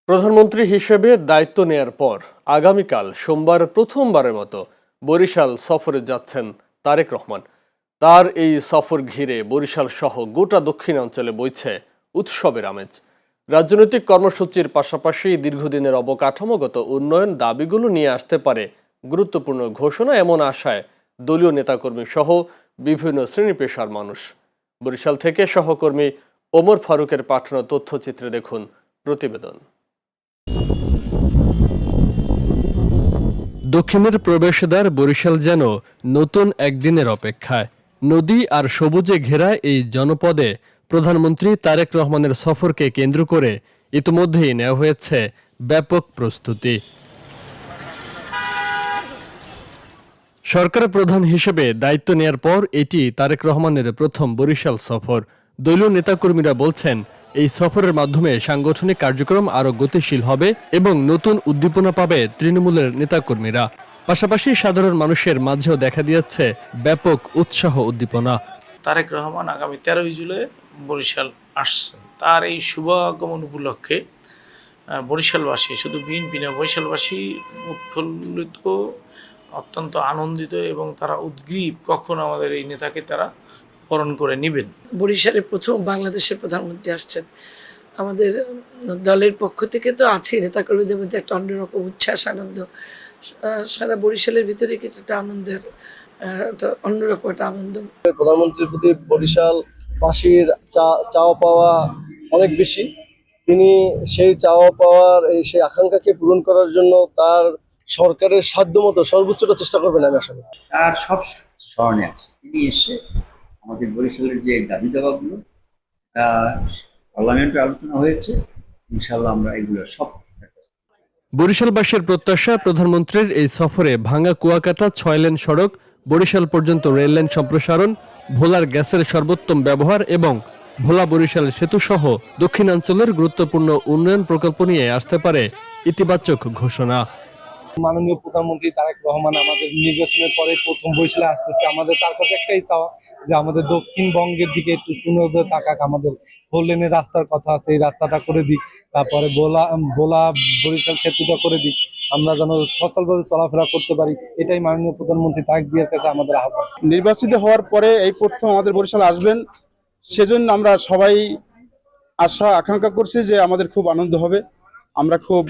প্রধানমন্ত্রী হিসেবে দায়িত্ব নেয়ার পর আগামীকাল সোমবার প্রথমবারের মতো বরিশাল সফরে যাচ্ছেন তারেক রহমান। তার এই সফর ঘিরে বরিশাল সহ গোটা দক্ষিণাঞ্চলে বইছে উৎসবের আমেজ। রাজনৈতিক কর্মসূচির পাশাপাশি দীর্ঘদিনের অবকাঠামোগত উন্নয়ন দাবিগুলো নিয়ে আসতে পারে গুরুত্বপূর্ণ ঘোষণা, এমন আশায় দলীয় নেতাকর্মী সহ বিভিন্ন শ্রেণী পেশার মানুষ। বরিশাল থেকে সহকর্মী ওমর ফারুকের পাঠানো তথ্যচিত্রে দেখুন প্রতিবেদন। দক্ষিণের প্রবেশদ্বার বরিশাল যেন নতুন একদিনের অপেক্ষায়। নদী আর সবুজে ঘেরা এই জনপদে প্রধানমন্ত্রী তারেক রহমানের সফরকে কেন্দ্র করে ইতিমধ্যেই নেওয়া হয়েছে ব্যাপক প্রস্তুতি। সরকার প্রধান হিসেবে দায়িত্ব নেয়ার পর এটি তারেক রহমানের প্রথম বরিশাল সফর। দলীয় নেতাকর্মীরা বলছেন, এই সফরের মাধ্যমে সাংগঠনিক কার্যক্রম আরও গতিশীল হবে এবং নতুন উদ্দীপনা পাবে তৃণমূলের নেতাকর্মীরা। পাশাপাশি সাধারণ মানুষের মাঝেও দেখা দিয়েছে ব্যাপক উৎসাহ উদ্দীপনা। তারেক রহমান আগামী 13 জুলাই বরিশাল আসছেন। তার এই শুভ আগমন উপলক্ষে বরিশালবাসী, শুধু বিএনপি না, বরিশালবাসী উৎফুল্লিত, অত্যন্ত আনন্দিত এবং তারা উদ্গ্রীব কখন আমাদের এই নেতাকে তারা বরণ করে নেবেন। বরিশালে প্রথম বাংলাদেশের প্রধানমন্ত্রী আসছেন। আমাদের দলের পক্ষ থেকে তো আছে, নেতাকর্মীদের মধ্যে একটা অন্যরকম উচ্ছ্বাস, আনন্দ। সারা বরিশালের ভিতরে একটা আনন্দের অন্যরকম একটা আনন্দ। প্রধানমন্ত্রীর প্রতি বরিশালবাসীর চাওয়া পাওয়া অনেক বেশি। তিনি সেই চাওয়া পাওয়ার সেই আকাঙ্ক্ষাকে পূরণ করার জন্য তার সরকারের সাধ্যমতো সর্বোচ্চটা চেষ্টা করবেন আমি আশা করি। তার সব স্মরণে আছে, তিনি এসে আমাদের বরিশালের যে দাবি দাবাগুলো পার্লামেন্টে আলোচনা হয়েছে, ইনশাআল্লাহ আমরা এগুলো সব। বরিশালবাসীর প্রত্যাশা, প্রধানমন্ত্রীর এই সফরে ভাঙা কুয়াকাটা 6 লেন সড়ক, বরিশাল পর্যন্ত রেললাইন সম্প্রসারণ, ভোলার গ্যাসের সর্বোত্তম ব্যবহার এবং ভোলা বরিশাল সেতু সহ দক্ষিণাঞ্চলের গুরুত্বপূর্ণ উন্নয়ন প্রকল্প নিয়ে আসতে পারে ইতিবাচক ঘোষণা। মাননীয় প্রধানমন্ত্রী তারেক রহমান আমাদের নির্বাচনের পরে প্রথম বরিশালে আসতেছে। আমাদের তার কাছে একটাই চাওয়া যে আমাদের দক্ষিণবঙ্গের দিকে একটু সুনজর তাকাক। আমাদের 4 লেনের রাস্তার কথা আছে, এই রাস্তাটা করে দিক। তারপরে ভোলা বরিশাল সেতুটা করে দিক, আমরা যেন সচলভাবে চলাফেরা করতে পারি। এটাই মাননীয় প্রধানমন্ত্রী তারেক জিয়ার কাছে আমাদের আহ্বান। নির্বাচিত হওয়ার পরে এই প্রথম আমাদের বরিশালে আসবেন, সেজন্য আমরা সবাই আশা আকাঙ্ক্ষা করছি যে আমাদের খুব আনন্দ হবে, আমরা খুব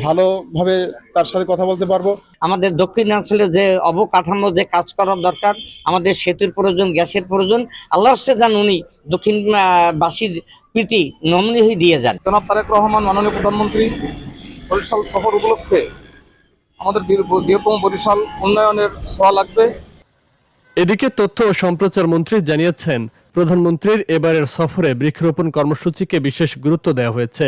ভালোভাবে তার সাথে কথা বলতে পারবো। আমাদের দক্ষিণাঞ্চলে যে অবকাঠামো যে কাজ করার দরকার, আমাদের সেতুর প্রয়োজন, গ্যাসের প্রয়োজন, আল্লাহ যেন উনি দক্ষিণবাসীর প্রীতি নমনীয় হয়ে দিয়ে যান। জনাব তারেক রহমান মাননীয় প্রধানমন্ত্রী বরিশাল সফর উপলক্ষে আমাদের বৃহত্তম বরিশাল উন্নয়নের ছোঁয়া লাগবে। এদিকে তথ্য ও সম্প্রচার মন্ত্রী জানিয়েছেন, প্রধানমন্ত্রীর এবারের সফরে বৃক্ষরোপণ কর্মসূচিকে বিশেষ গুরুত্ব দেওয়া হয়েছে।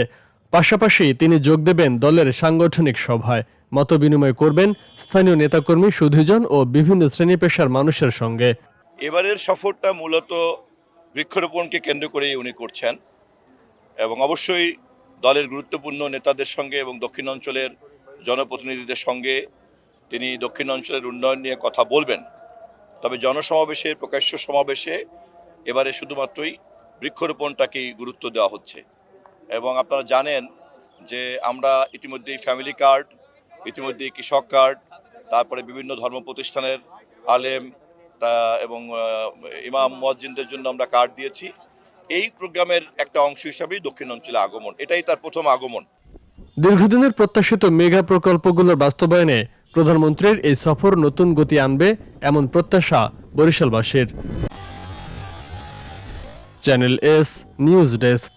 পাশাপাশি তিনি যোগ দেবেন দলের সাংগঠনিক সভায়, মত বিনিময় করবেন স্থানীয় নেতাকর্মী, সুধীজন ও বিভিন্ন শ্রেণী পেশার মানুষের সঙ্গে। এবারের সফরটা মূলত বৃক্ষরোপণকে কেন্দ্র করেই উনি করছেন এবং অবশ্যই দলের গুরুত্বপূর্ণ নেতাদের সঙ্গে এবং দক্ষিণাঞ্চলের জনপ্রতিনিধিদের সঙ্গে তিনি দক্ষিণাঞ্চলের উন্নয়ন নিয়ে কথা বলবেন। তবে জনসমাবেশে, প্রকাশ্য সমাবেশে এবারে শুধুমাত্রই বৃক্ষরোপণটাকেই গুরুত্ব দেওয়া হচ্ছে। এবং আপনারা জানেন যে আমরা ইতিমধ্যেই ফ্যামিলি কার্ড, ইতিমধ্যেই কৃষক কার্ড, তারপরে বিভিন্ন ধর্ম প্রতিষ্ঠানের আলেম এবং ইমাম মুয়াজ্জিনদের জন্য আমরা কার্ড দিয়েছি। এই প্রোগ্রামের একটা অংশ হিসাবেই দক্ষিণাঞ্চলে আগমন, এটাই তার প্রথম আগমন। দীর্ঘদিনের প্রত্যাশিত মেগা প্রকল্পগুলোর বাস্তবায়নে প্রধানমন্ত্রীর এই সফর নতুন গতি আনবে, এমন প্রত্যাশা বরিশালবাসীর। Channel S news desk.